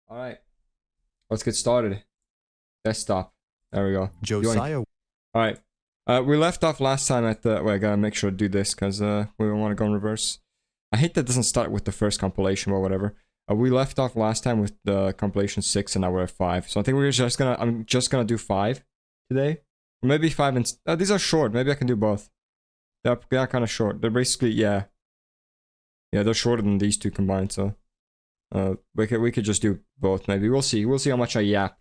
All right, let's get started. Desktop. There we go. Josiah. All right. We left off last time at the. Wait, I gotta make sure to do this because we want to go in reverse. I hate that doesn't start with the first compilation or whatever. We left off last time with the compilation 6 and now we're at 5. So I think we're just gonna. I'm just gonna do 5 today. Or maybe 5 and. These are short. Maybe I can do both. They're kind of short. They're basically yeah. Yeah, they're shorter than these two combined. So. We could just do both. Maybe we'll see. We'll see how much I yap.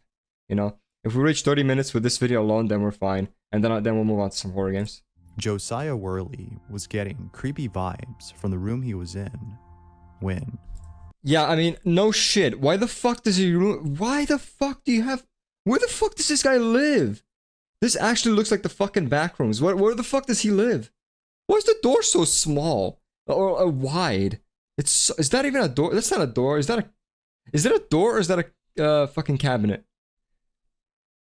You know, if we reach 30 minutes with this video alone, then we're fine. And then we'll move on to some horror games. Josiah Worley was getting creepy vibes from the room he was in when. Yeah, I mean, no shit. Why the fuck does he? Why the fuck do you have? Where the fuck does this guy live? This actually looks like the fucking back rooms. Where the fuck does he live? Why is the door so small or wide? Is that even a door? That's not a door. Is that a door or is that a fucking cabinet?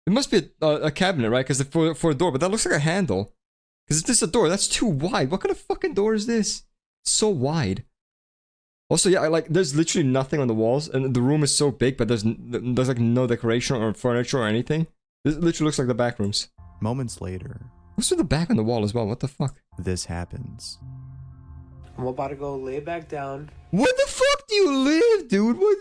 It must be a cabinet, right? Because for a door, but that looks like a handle. Because if this is a door, that's too wide. What kind of fucking door is this? It's so wide. Also, yeah, there's literally nothing on the walls, and the room is so big, but there's like no decoration or furniture or anything. This literally looks like the back rooms. Moments later. What's with the back on the wall as well? What the fuck? This happens. I'm about to go lay back down. Where the fuck do you live, dude? What?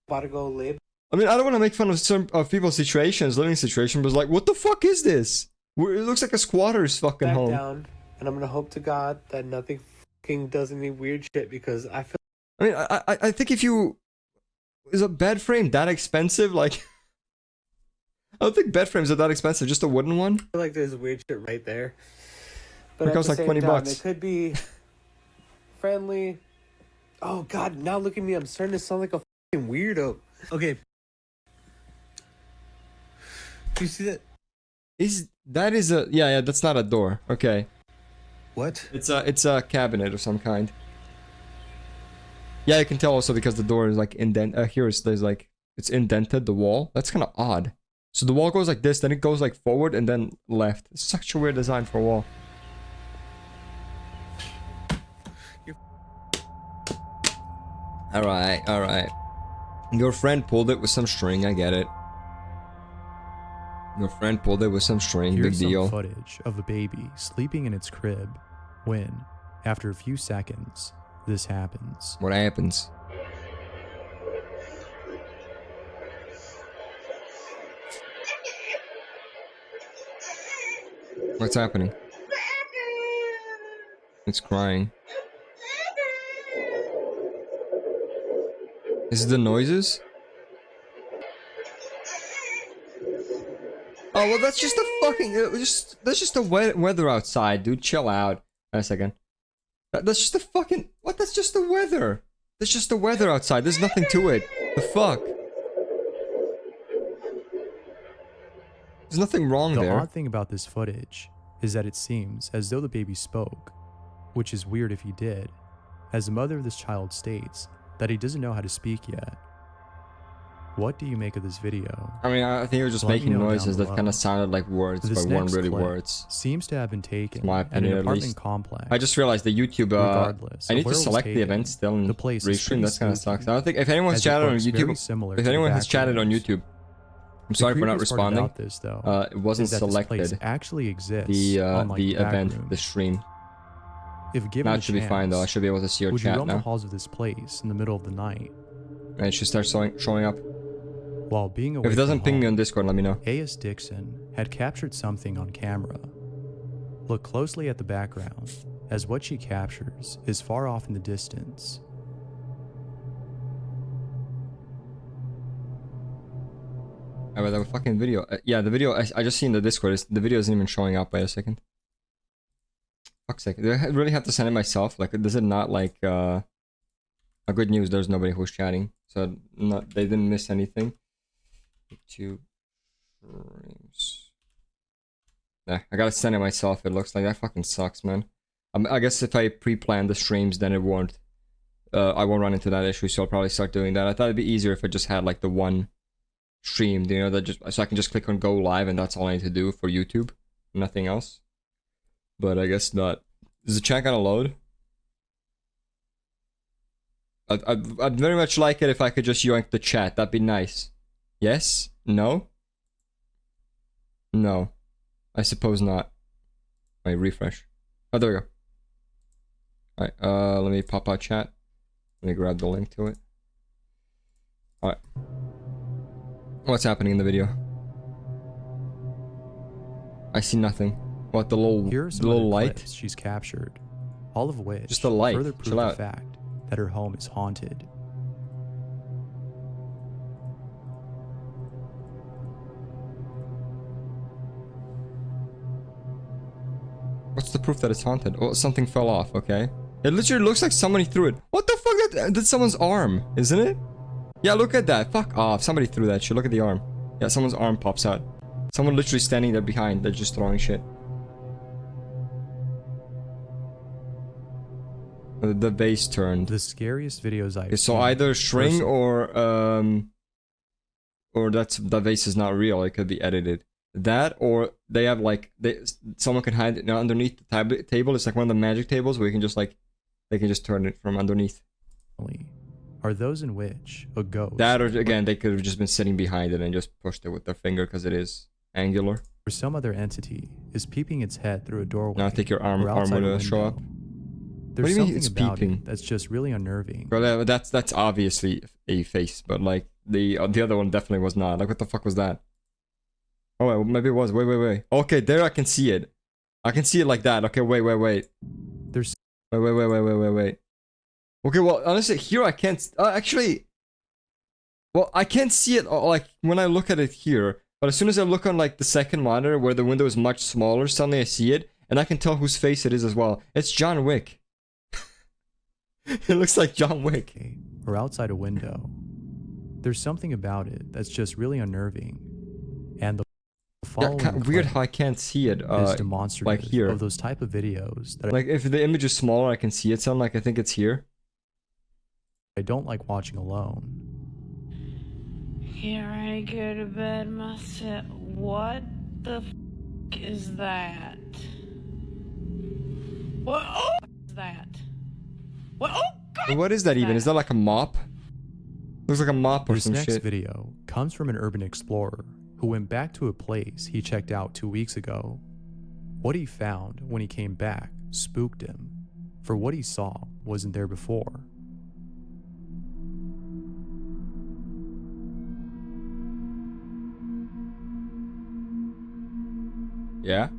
About to go lay. I mean, I don't want to make fun of some people's situations, living situation, but like, what the fuck is this? It looks like a squatter's fucking back home. Down, and I'm gonna hope to God that nothing fucking does any weird shit because I feel. I mean, I think if you is a bed frame that expensive? Like, I don't think bed frames are that expensive. Just a wooden one. I feel like there's weird shit right there. But it costs like 20 bucks. It could be friendly. Oh God! Now look at me. I'm starting to sound like a fucking weirdo. Okay. Do you see that? That is a yeah, that's not a door. Okay. What? It's a cabinet of some kind. Yeah, you can tell also because the door is like there's like it's indented, the wall. That's kind of odd. So the wall goes like this, then it goes like forward and then left. It's such a weird design for a wall. Alright. Your friend pulled it with some string, I get it. Your friend pulled it with some string, Here's big deal. some footage of a baby sleeping in its crib when, after a few seconds, this happens. What happens? What's happening? It's crying. Is it the noises? Oh well, that's just the fucking. That's just the weather outside, dude. Chill out. Wait a second. That's just the fucking. What? That's just the weather. That's just the weather outside. There's nothing to it. The fuck. There's nothing wrong there. The odd thing about this footage is that it seems as though the baby spoke, which is weird if he did, as the mother of this child states that he doesn't know how to speak yet. What do you make of this video? I mean, I think you're just making noises that kind of sounded like words, but weren't really words. Seems to have been taken my at opinion, an at apartment least. complex. I just realized the YouTube. Regardless, I need to select the event still and restream. That's kind of sucks. I don't think if anyone's chatted on YouTube. If anyone has chatted on YouTube, I'm sorry for not responding. This, though, it wasn't selected. Actually exists. The event, room. the stream. If given Now it should be fine though. I should be able to see your would you chat roam now. the halls of this place in the middle of the night? And it should start showing up. While being away If it doesn't from ping me home, on Discord, let me know. A.S. Dixon had captured something on camera. Look closely at the background, as what she captures is far off in the distance. I read that fucking video. Yeah, the video I just seen the Discord. The video isn't even showing up. Wait a second. Fuck's sake. Do I really have to send it myself? Like, does it not like good news? There's nobody who's chatting, so they didn't miss anything. 2 frames. Nah, I gotta send it myself. It looks like that fucking sucks, man. I guess if I pre-plan the streams, then it won't. I won't run into that issue, so I'll probably start doing that. I thought it'd be easier if I just had like the one stream, you know, that just so I can just click on go live and that's all I need to do for YouTube, nothing else. But I guess not. Is the chat gonna load? I'd very much like it if I could just yoink the chat. That'd be nice. Yes? No? No. I suppose not. Wait, refresh. Oh, there we go. Alright, let me pop out chat. Let me grab the link to it. Alright. What's happening in the video? I see nothing. What, the little light? She's captured, all of which just a light. further prove the fact that her home is haunted. What's the proof that it's haunted? Oh, something fell off, okay. It literally looks like somebody threw it. What the fuck? That's someone's arm, isn't it? Yeah, look at that. Fuck off. Somebody threw that shit. Look at the arm. Yeah, someone's arm pops out. Someone literally standing there behind. They're just throwing shit. The vase turned. The scariest videos I've so either string or that vase is not real. It could be edited. That or they have like someone can hide it underneath the table. It's like one of the magic tables where you can just like they can just turn it from underneath. Are those in which a ghost? That or again they could have just been sitting behind it and just pushed it with their finger because it is angular. Or some other entity is peeping its head through a doorway. No, I think your arm would show up. There's what do you mean something it's about peeping? it that's just really unnerving. Bro, that's obviously a face, but like the other one definitely was not. Like what the fuck was that? Oh wait, maybe it was. Wait. Okay, there I can see it. I can see it like that. Okay, wait. There's wait. Okay, well honestly here I can't actually. Well, I can't see it like when I look at it here, but as soon as I look on like the second monitor where the window is much smaller, suddenly I see it and I can tell whose face it is as well. It's John Wick. It looks like John Wick. Or outside a window. There's something about it that's just really unnerving. And the following weird how I can't see it is demonstrative like here. Of those type of videos that like if the image is smaller I can see it. So like I think it's here. I don't like watching alone. Here I go to bed myself. What the f is that? What is that? What? Oh God! What is that even? Is that like a mop? Looks like a mop or this some next shit. video comes from an urban explorer who went back to a place he checked out 2 weeks ago. What he found when he came back spooked him, for what he saw wasn't there before. Yeah?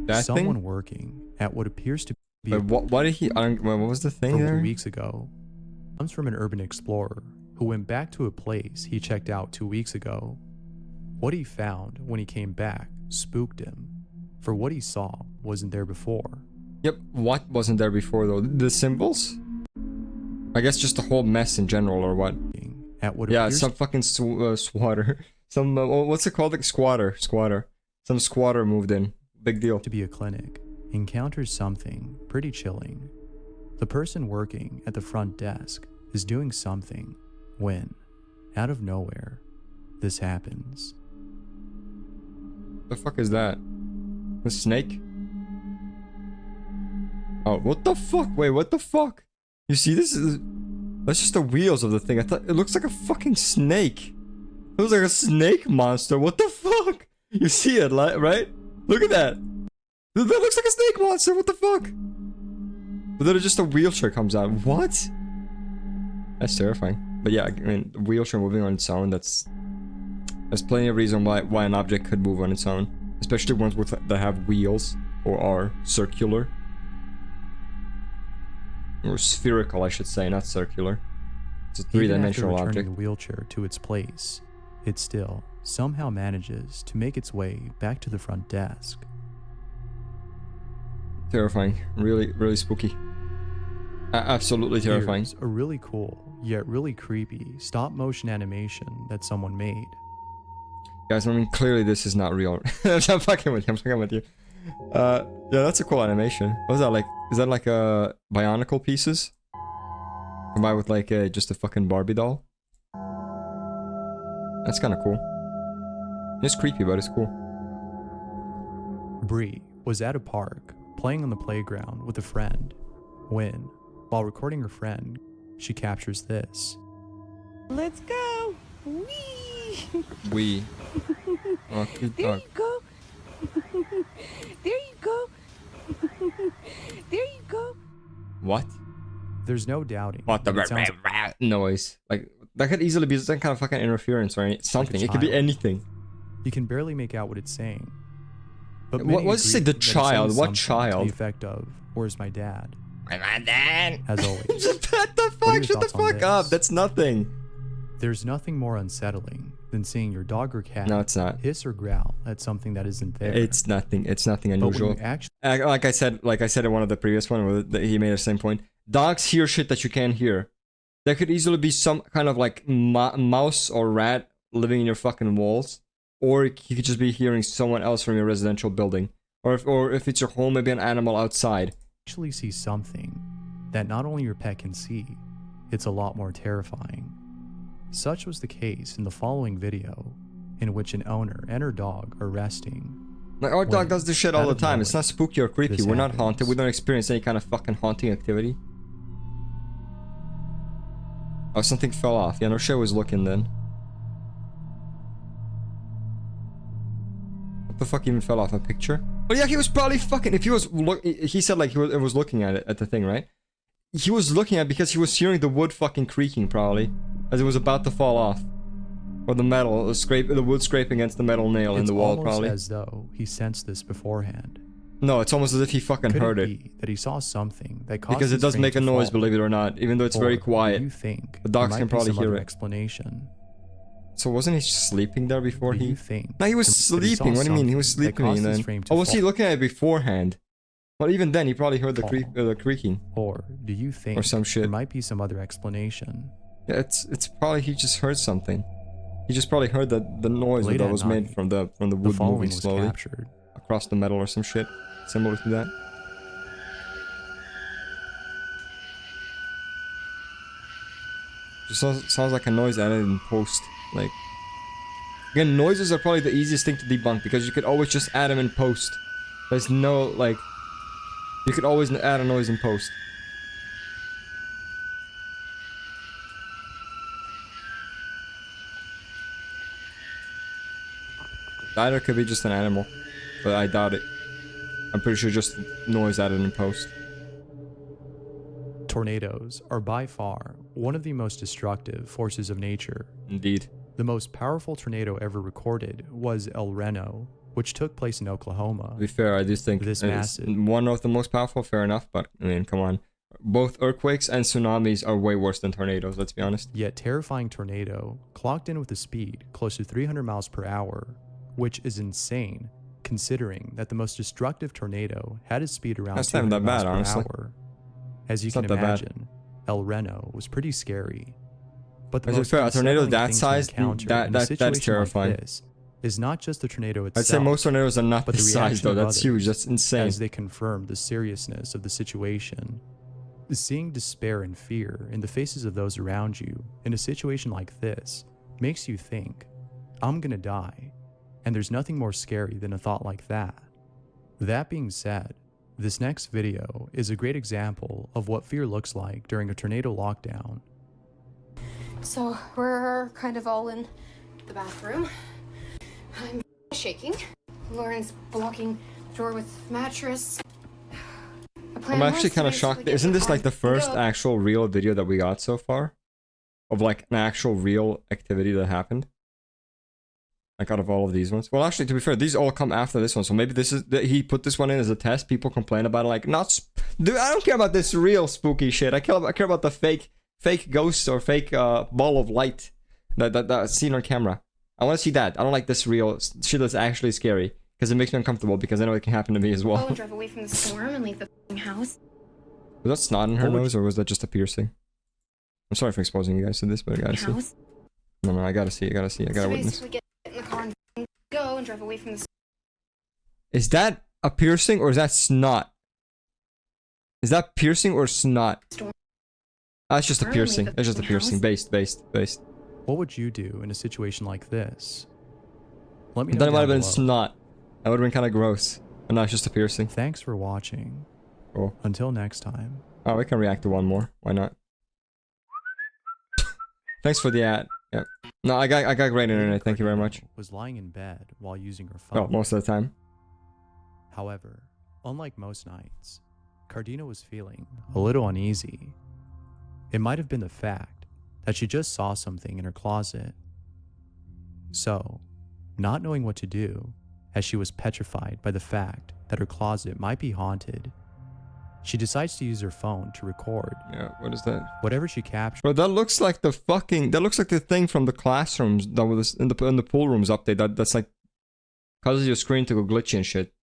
That Someone thing? working at what appears to be Wait, what did he? What was the thing from there? 2 weeks ago comes from an urban explorer who went back to a place he checked out 2 weeks ago. What he found when he came back spooked him, for what he saw wasn't there before. Yep. What wasn't there before though? The symbols? I guess just the whole mess in general, or what? At what Yeah, appears some fucking swatter. Some what's it called? Like squatter. Some squatter moved in. Big deal. to be a clinic encounters something pretty chilling. The person working at the front desk is doing something when, out of nowhere, this happens. The fuck is that? A snake? Oh, what the fuck? Wait, what the fuck? You see this? That's just the wheels of the thing. I thought it looks like a fucking snake. It looks like a snake monster. What the fuck? You see it, right? Look at that. That looks like a snake monster. What the fuck? But then just a wheelchair comes out. What? That's terrifying. But yeah, I mean, the wheelchair moving on its own, there's plenty of reason why an object could move on its own. Especially ones that have wheels or are circular. Or spherical, I should say, not circular. It's a three-dimensional Even after object. returning the wheelchair to its place, it still somehow manages to make its way back to the front desk. Terrifying. Really, really spooky. Absolutely terrifying. Here's a really cool, yet really creepy stop-motion animation that someone made. Guys, I mean, clearly this is not real. I'm fucking with you. Yeah, that's a cool animation. What is that like? Is that like Bionicle pieces? Combined with like just a fucking Barbie doll? That's kind of cool. It's creepy, but it's cool. Bree was at a park playing on the playground with a friend when, while recording her friend, she captures this. Let's go. Wee. We. Oh, cute There dog. you go. There you go. There you go. What? There's no doubting. What the that it sounds noise? Like, that could easily be some kind of fucking interference or something. It could be child. anything. You can barely make out what it's saying. But What many does it say, agree the that it's child? saying What something to child? The effect of, "Where's my dad?" My dad. As always. What the are fuck? your Shut the thoughts on fuck up. this? That's nothing. There's nothing more unsettling than seeing your dog or cat No, it's not. hiss or growl at something that isn't there. It's nothing. It's nothing But when unusual. you actually Like I said in one of the previous one, he made the same point. Dogs hear shit that you can't hear. There could easily be some kind of like mouse or rat living in your fucking walls, or you could just be hearing someone else from your residential building, or if it's your home, maybe an animal outside. see something that not only your pet can see, it's a lot more terrifying. Such was the case in the following video, in which an owner and her dog are resting. Like our dog When, does this shit all out the of time. It's nowhere, not spooky or creepy. this We're not haunted. happens. We don't experience any kind of fucking haunting activity. Oh, something fell off. Yeah, no shit was looking then. What the fuck even fell off? A picture? Oh yeah, he was probably fucking. If he was he said like he was looking at it at the thing, right? He was looking at it because he was hearing the wood fucking creaking probably, as it was about to fall off, or the metal the wood scrape against the metal nail in It's the wall almost probably. as though he sensed this beforehand. No, it's almost as if he fucking Could heard it it. be that he saw something that caused Because it his does frame make a to noise, fall? believe it or not, even though it's Or very do quiet. you think The dogs there can might be probably some hear other it. explanation? So wasn't he sleeping there before Do he? you think No, he was that he saw sleeping. What do you mean? He was something that sleeping caused and his then. frame to Oh, was he fall? looking at it beforehand? Well, even then, he probably heard the the creaking. Or do you think Or some shit. there might be some other explanation? Yeah, it's probably he just heard something. He just probably heard the noise Late that at was made night, from the The wood following moving was slowly captured. across the metal or some shit similar to that. Just sounds like a noise added in post. Like, again, noises are probably the easiest thing to debunk because you could always just add them in post. There's no like, you could always add a noise in post. Either could be just an animal, but I doubt it. I'm pretty sure just noise added in post. Tornadoes are by far one of the most destructive forces of nature. Indeed. The most powerful tornado ever recorded was El Reno, which took place in Oklahoma. To be fair, I do think This it's massive. one of the most powerful, fair enough, but I mean, come on. Both earthquakes and tsunamis are way worse than tornadoes, let's be honest. Yet terrifying tornado clocked in with a speed close to 300 miles per hour, which is insane considering that the most destructive tornado had a speed around That's not even 200 that miles bad, per honestly. hour. As you It's can not that bad. imagine, El Reno was pretty scary. But the To be most fair, a tornado unsettling that thing to size, encounter in a that's situation terrifying. like this is not just the tornado itself. I'd say most tornadoes are not but the this size reaction though, of that's huge, others that's insane. as they confirm the seriousness of the situation. Seeing despair and fear in the faces of those around you in a situation like this makes you think, I'm gonna die, and there's nothing more scary than a thought like that. That being said, this next video is a great example of what fear looks like during a tornado lockdown. So we're kind of all in the bathroom. I'm shaking. Lauren's blocking the door with mattress. I'm actually kind of shocked. Isn't this like the first actual real video that we got so far? Of like an actual real activity that happened? Like out of all of these ones? Well, actually, to be fair, these all come after this one. So maybe this is he put this one in as a test. People complain about it, like dude, I don't care about this real spooky shit. I care about the fake ghost or fake ball of light that's seen on camera. I want to see that. I don't like this real shit that's actually scary because it makes me uncomfortable because I know it can happen to me as well. Go and drive away from the storm and leave the house. Was that snot in her What would nose or was that just a piercing? I'm sorry for exposing you guys to this, but I gotta see. House. No, I gotta see. I gotta So witness. basically get in the car and go and drive away from the Is that a piercing or is that snot? Is that piercing or snot? storm. That's just a Leave piercing. the That's just a piercing. house. Based. What would you do in a situation like this? Let me know Then it might have down been below. snot. That would have been kind of gross. And now it's just a piercing. Thanks for watching. Cool. Until next time. Oh, we can react to one more. Why not? Thanks for the ad. Yeah. No, I got great internet. Thank you very much. Was lying in bed while using her phone. Oh, most of the time. However, unlike most nights, Cardino was feeling a little uneasy. It might have been the fact that she just saw something in her closet. So, not knowing what to do, as she was petrified by the fact that her closet might be haunted, she decides to use her phone to record Yeah, what is that? whatever she captured. Bro, that looks like the fucking... That looks like the thing from the classrooms that was in the pool rooms update. That's like... Causes your screen to go glitchy and shit.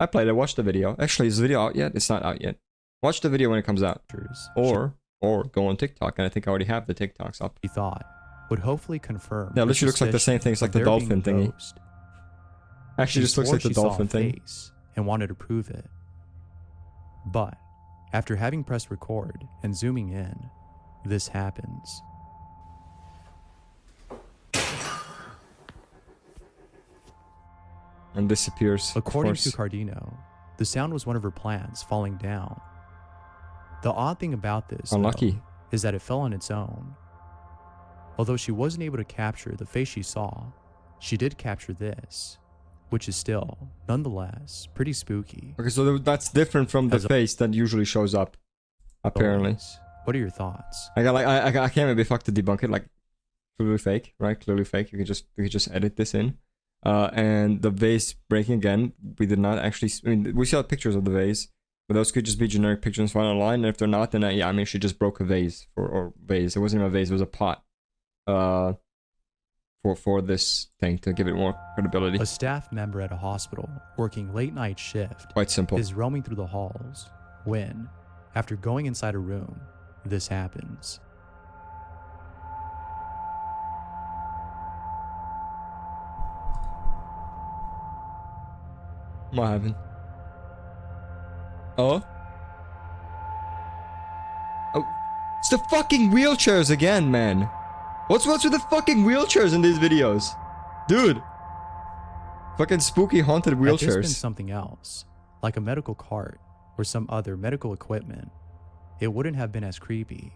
I played it, watched the video. Actually, is the video out yet? It's not out yet. Watch the video when it comes out. Or go on TikTok, and I think I already have the TikToks up. She thought would hopefully confirm. Yeah, her literally looks like the same suspicion thing. It's like of the there dolphin being a thingy. ghost. Actually, She just looks swore like the she saw a dolphin thing. face and wanted to prove it. But after having pressed record and zooming in, this happens. And disappears. According to Cardino, the sound was one of her plants falling down. The odd thing about this, Unlucky. though, is that it fell on its own. Although she wasn't able to capture the face she saw, she did capture this, which is still, nonetheless, pretty spooky. Okay, so that's different from the face that usually shows up. Apparently. Always. What are your thoughts? I got like I can't maybe fuck to debunk it, like clearly fake, right? Clearly fake. You could just edit this in. And the vase breaking again, we did not actually, I mean, we saw pictures of the vase, but those could just be generic pictures found online, and if they're not, then yeah, I mean, she just broke a vase, or vase. It wasn't even a vase, it was a pot. For this thing, to give it more credibility. A staff member at a hospital working late night shift Quite simple. is roaming through the halls when, after going inside a room, this happens. What happened? Oh? Oh, it's the fucking wheelchairs again, man. What's with the fucking wheelchairs in these videos? Dude. Fucking spooky haunted Had this been wheelchairs. something else, like a medical cart or some other medical equipment, it wouldn't have been as creepy.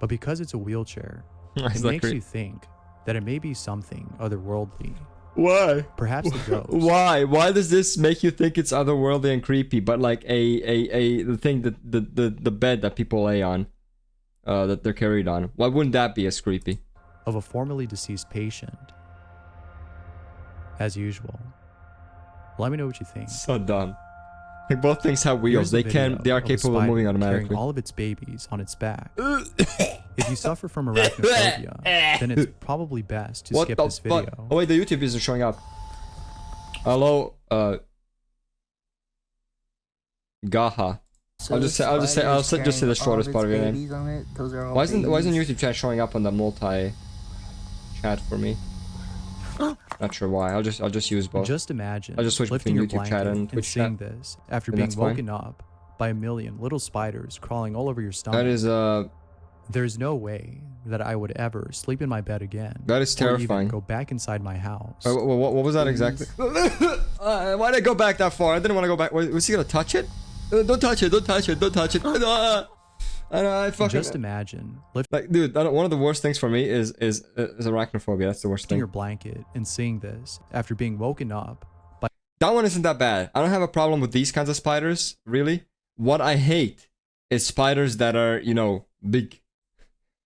But because it's a wheelchair, It's it not makes creep- you think that it may be something otherworldly. Why? Perhaps the ghost. Why? Why does this make you think it's otherworldly and creepy? But like the thing that the bed that people lay on, that they're carried on. Why wouldn't that be as creepy? Of a formerly deceased patient. As usual. Let me know what you think. So dumb. Like both things have wheels. Here's a They are video of a capable of moving spider automatically. carrying all of its babies on its back. If you suffer from arachnophobia, then it's probably best to What skip the this fuck? video. Oh wait, the YouTube isn't showing up. Hello, Gaha. So I'll just say the shortest part of your name. Why isn't YouTube chat showing up on the multi chat for me? Not sure why. I'll just use both. Just imagine I'll just switch lifting between your YouTube chat blanket and Twitch seeing chat. this after And being that's fine. woken up by a million little spiders crawling all over your stomach. That is There's no way that I would ever sleep in my bed again. That is or even terrifying. go back inside my house. what was that exactly? Why did I go back that far? I didn't want to go back. Was he gonna touch it? Don't touch it! Don't touch it! Don't touch it! I fucking Just imagine lifting like, dude. One of the worst things for me is arachnophobia. That's the worst thing. your blanket and seeing this after being woken up by That one isn't that bad. I don't have a problem with these kinds of spiders, really. What I hate is spiders that are, you know, big.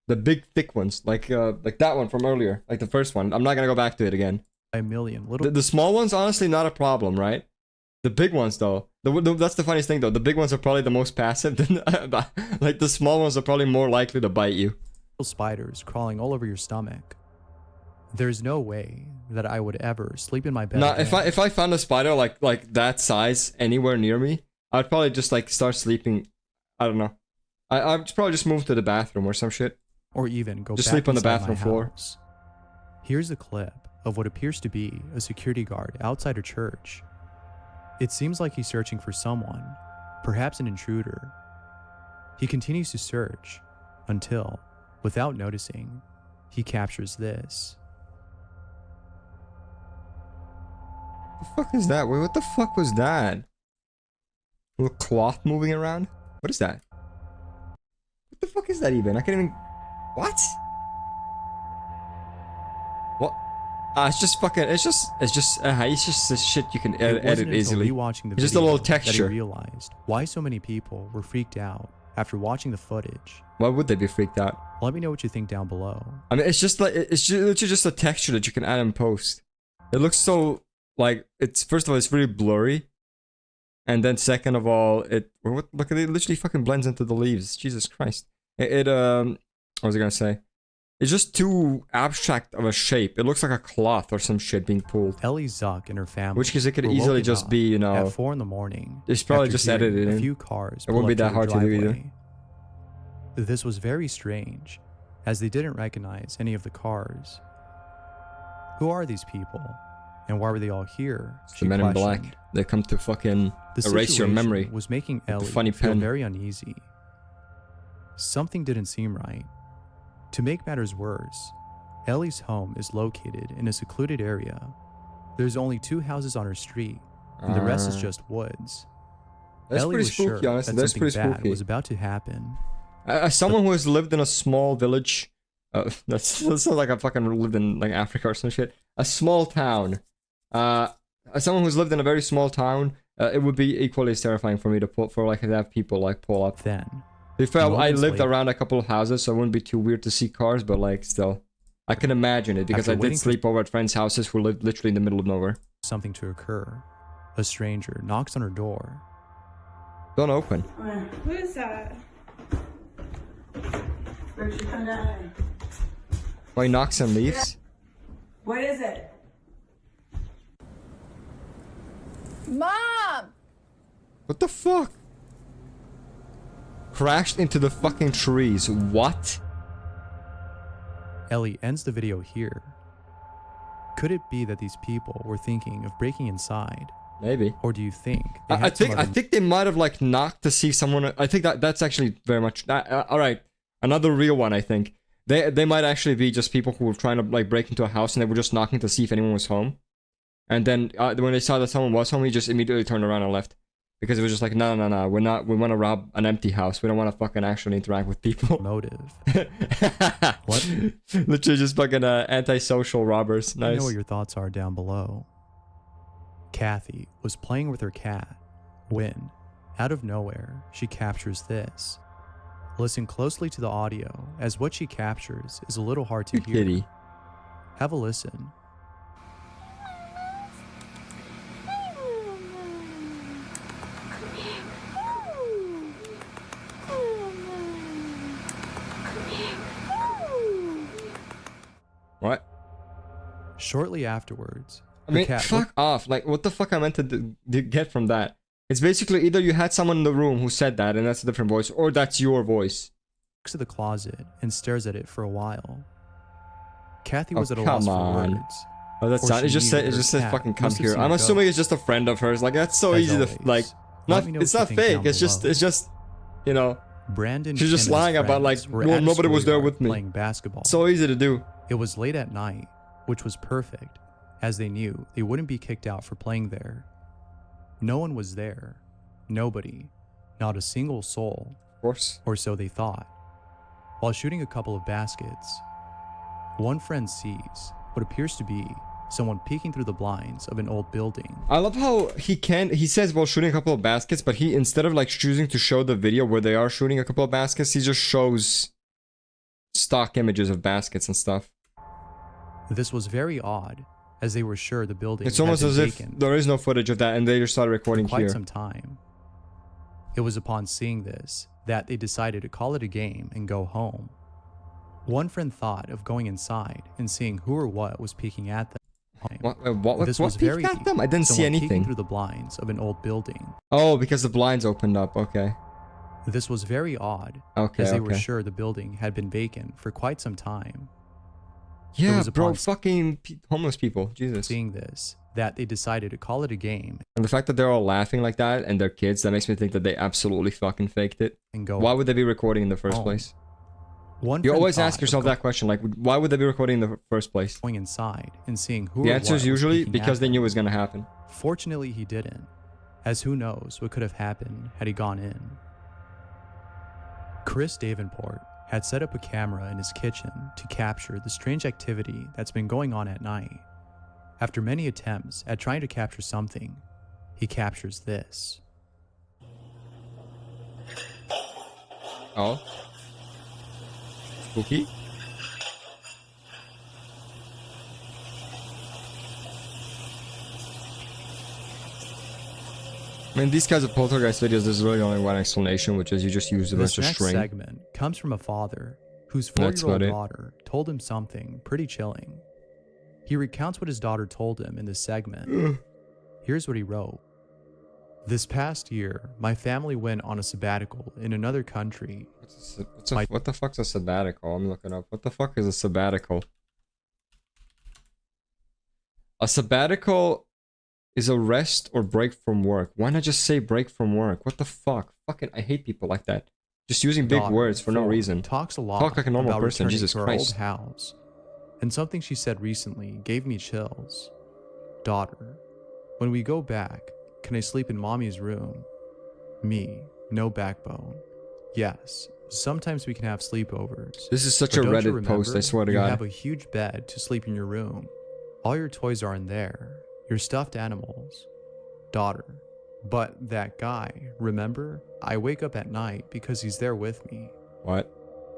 The big thick ones, like that one from earlier, like the first one. I'm not gonna go back to it again. a million little The small ones, honestly, not a problem, right? The big ones, though, that's the funniest thing, though. The big ones are probably the most passive. Like the small ones are probably more likely to bite you. spiders crawling all over your stomach. There's no way that I would ever sleep in my bed. Now, again. if I found a spider like that size anywhere near me, I'd probably just like start sleeping. I don't know. I'd probably just move to the bathroom or some shit. or even go Just back sleep on the inside bathroom my floor. house. Here's a clip of what appears to be a security guard outside a church. It seems like he's searching for someone, perhaps an intruder. He continues to search until, without noticing, he captures this. The fuck is that? Wait, what the fuck was that? A little cloth moving around? What is that? What the fuck is that even? I can't even... What? What? It's just fucking... It's just this shit you can edit easily. Rewatching the It's just a little video that he texture. realized why so many people were freaked out after watching the footage. Why would they be freaked out? Let me know what you think down below. I mean, it's just like... It's literally just a texture that you can add in post. It looks so... Like, it's... First of all, it's really blurry. And then second of all, look at it, literally fucking blends into the leaves. Jesus Christ. What was I gonna say? It's just too abstract of a shape. It looks like a cloth or some shit being pulled. Ellie Zuck and her family. Which, because it could were easily woken just up be, you know... at 4 in the morning. It's probably after just hearing edited a in. few cars. It won't be that hard to do either. This was very strange, as they didn't recognize any of the cars. Who are these people? And why were they all here? It's the men in black. They come to fucking erase your memory. Was making Ellie funny feel pen. very uneasy. Something didn't seem right. To make matters worse, Ellie's home is located in a secluded area. There's only 2 houses on her street, and the rest is just woods. That's Ellie pretty was sure spooky, honestly. that That's something pretty bad spooky. was about to happen. As someone who has lived in a small village, that sounds like I fucking lived in like Africa or some shit. A small town. As someone who's lived in a very small town, it would be equally as terrifying for me to have people like pull up. Then, If I moments lived later- around a couple of houses, so it wouldn't be too weird to see cars, but like still, I can imagine it because After I did waiting for- sleep over at friends' houses who lived literally in the middle of nowhere. something to occur. A stranger knocks on her door. Don't open. Who is that? Where'd you come down? Why he knocks and leaves? What is it? Mom! What the fuck? Crashed into the fucking trees. What? Ellie ends the video here. Could it be that these people were thinking of breaking inside? Maybe. Or do you think they I had some think I other think they might have like knocked to see someone. I think that's actually very much. All right, another real one. I think they might actually be just people who were trying to like break into a house and they were just knocking to see if anyone was home. And then when they saw that someone was home, he just immediately turned around and left because it was just like no, we're not. We want to rob an empty house. We don't want to fucking actually interact with people. motive? What? Literally just fucking antisocial robbers. Let me Nice. know what your thoughts are down below. Kathy was playing with her cat when, out of nowhere, she captures this. Listen closely to the audio, as what she captures is a little hard to hear. Kitty. Have a listen. What? Shortly afterwards, I her mean, cat fuck off. Like, what the fuck I meant to get from that? It's basically either you had someone in the room who said that and that's a different voice, or that's your voice. looks at the closet and stares at it for a while. Kathy Oh, was at a loss come for on. words. Oh, that's Or not. It she just knew said. It her just said cat fucking come must have here. seen I'm a assuming ghost. it's just a friend of hers. Like that's so As easy to always, like. let Not. me know It's what you not think fake. down It's just. below. It's just. You know. Brandon She's just and his lying about, like, friends were well, at a nobody was there schoolyard with me. playing basketball. So easy to do. It was late at night, which was perfect, as they knew they wouldn't be kicked out for playing there. No one was there. Nobody. Not a single soul. Of course. Or so they thought. While shooting a couple of baskets, one friend sees what appears to be someone peeking through the blinds of an old building. I love how he says while shooting a couple of baskets, but he, instead of like choosing to show the video where they are shooting a couple of baskets, he just shows stock images of baskets and stuff. This was very odd, as they were sure the building It's had almost been as if vacant there is no footage of that and they just started for recording quite here. some time. It was upon seeing this that they decided to call it a game and go home. One friend thought of going inside and seeing who or what was peeking at them. What This was very peeked at them? I didn't see someone peeking anything. through the blinds of an old building. Oh, because the blinds opened up. Okay. This was very odd, Okay. as they were Okay. sure the building had been vacant for quite some time. Yeah, was bro. upon Fucking homeless people. Jesus. Seeing this, that they decided to call it a game And the fact that they're all laughing like that and they're kids, that makes me think that they absolutely fucking faked it. and go. Why would they be recording in the first home. place? One You friend always thought ask of yourself that question, like, why would they be recording in the first place? going inside and seeing who The or answer is what was usually peeking because at they them knew it was gonna happen. Fortunately, he didn't, as who knows what could have happened had he gone in. Chris Davenport had set up a camera in his kitchen to capture the strange activity that's been going on at night. After many attempts at trying to capture something, he captures this. Oh. Spooky? I mean, these kinds of poltergeist videos, there's really only one explanation, which is you just use a bunch This of next string. segment comes from a father whose That's 4-year-old about it. daughter told him something pretty chilling. He recounts what his daughter told him in this segment. Here's what he wrote. This past year, my family went on a sabbatical in another country. What the fuck's a sabbatical? I'm looking up. What the fuck is a sabbatical? A sabbatical is a rest or break from work. Why not just say break from work? What the fuck? Fucking, I hate people like that. Just using big Daughter, words for no 4, reason. Talks a lot Talk like a normal about person, returning Jesus to her Christ. old house. And something she said recently gave me chills. Daughter, when we go back, can I sleep in mommy's room? Me, no backbone. Yes, sometimes we can have sleepovers. This is such But a don't you Reddit post, I remember? swear to You God. have a huge bed to sleep in your room. All your toys are in there. Your stuffed animals. Daughter. But that guy, remember? I wake up at night because he's there with me. What?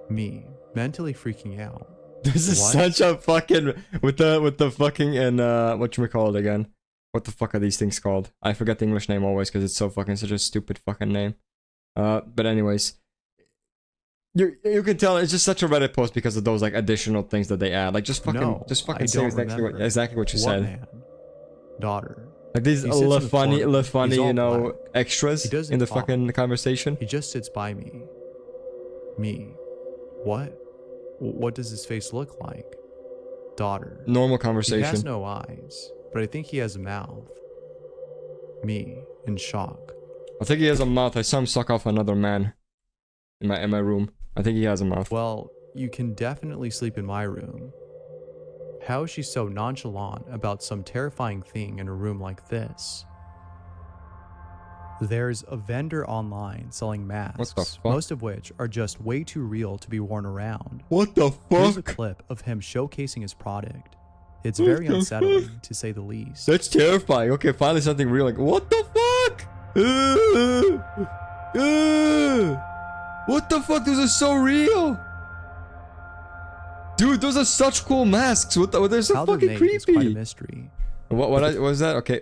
Me, mentally freaking out. This is What? such a fucking with the fucking and whatchamacallit again? What the fuck are these things called? I forget the English name always because it's so fucking such a stupid fucking name. But anyways. You can tell it's just such a Reddit post because of those like additional things that they add. Like just fucking No, I say don't exactly remember. what you said. Man? Daughter. Like these He sits in the funny, corner. He's all you know, black. extras He doesn't in the talk. fucking conversation. He just sits by me. Me. What? What does his face look like? Daughter. Normal He conversation. has no eyes, but I think he has a mouth. Me, in shock. I think he has a mouth. I saw him suck off another man in my room. I think he has a mouth. Well, you can definitely sleep in my room. How is she so nonchalant about some terrifying thing in a room like this? There's a vendor online selling masks, fuck? most of which are just way too real to be worn around. What the Here's a fuck? clip of him showcasing his product. It's very unsettling, to say the least. That's terrifying. Okay, finally something real. Like, what the fuck? What the fuck? Those are so real. Dude, those are such cool masks. What the? They're so How they're fucking made is quite a creepy. mystery. What was that? Okay.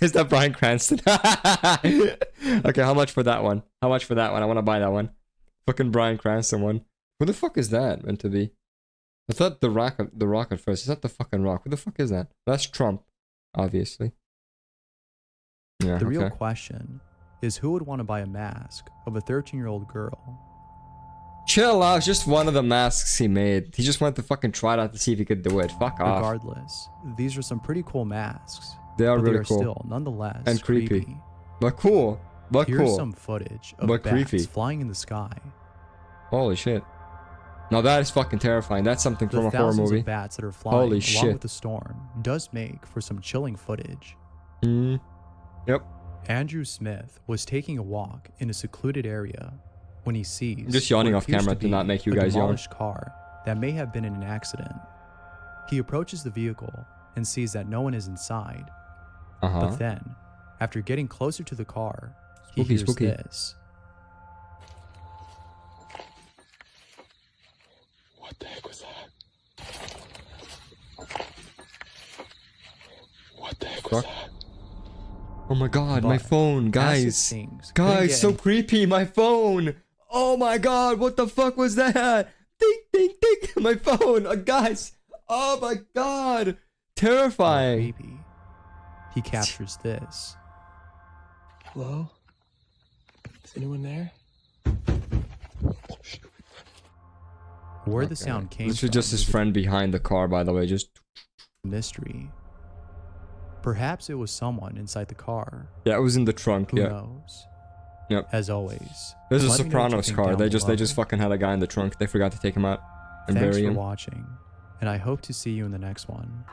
Is that Bryan Cranston? Okay, how much for that one? How much for that one? I want to buy that one. Fucking Bryan Cranston one. Who the fuck is that meant to be? I thought the Rock at first. Is that the fucking Rock? Who the fuck is that? That's Trump, obviously. Yeah, The real okay. question is who would want to buy a mask of a 13-year-old girl? Chill out, it's just one of the masks he made. He just wanted to fucking try it out to see if he could do it. Fuck off. Regardless, these are some pretty cool masks. They are but really they are cool. still, nonetheless, And creepy. But cool. But Here's cool. some footage of But bats creepy. flying in the sky. Holy shit. Now that is fucking terrifying. That's something The from a horror thousands movie. of bats that are flying Holy along shit. with the storm does make for some chilling footage. Yep. Andrew Smith was taking a walk in a secluded area when he sees I'm just yawning what off appears camera to be not make you a guys yawn. demolished car that may have been in an accident. He approaches the vehicle and sees that no one is inside. But then, after getting closer to the car, he Spooky, hears spooky. this. What the heck was that? What the heck was Fuck. that? Oh my god, my But phone, as guys. it sings, couldn't Guys, get so any- creepy, my phone. Oh my god, what the fuck was that? Ding, ding, ding, my phone. Guys, oh my god. Terrifying. creepy. He captures this. Hello? Is anyone there? Where the Okay. sound came This from was just his is a friend behind the car, by the way. Just mystery. Perhaps it was someone inside the car. yeah, it was in the trunk. Who Yeah, knows? Yep. As always, there's a let me know what you Sopranos think car. down They just below. fucking had a guy in the trunk. They forgot to take him out and Thanks bury for him. watching, and I hope to see you in the next one.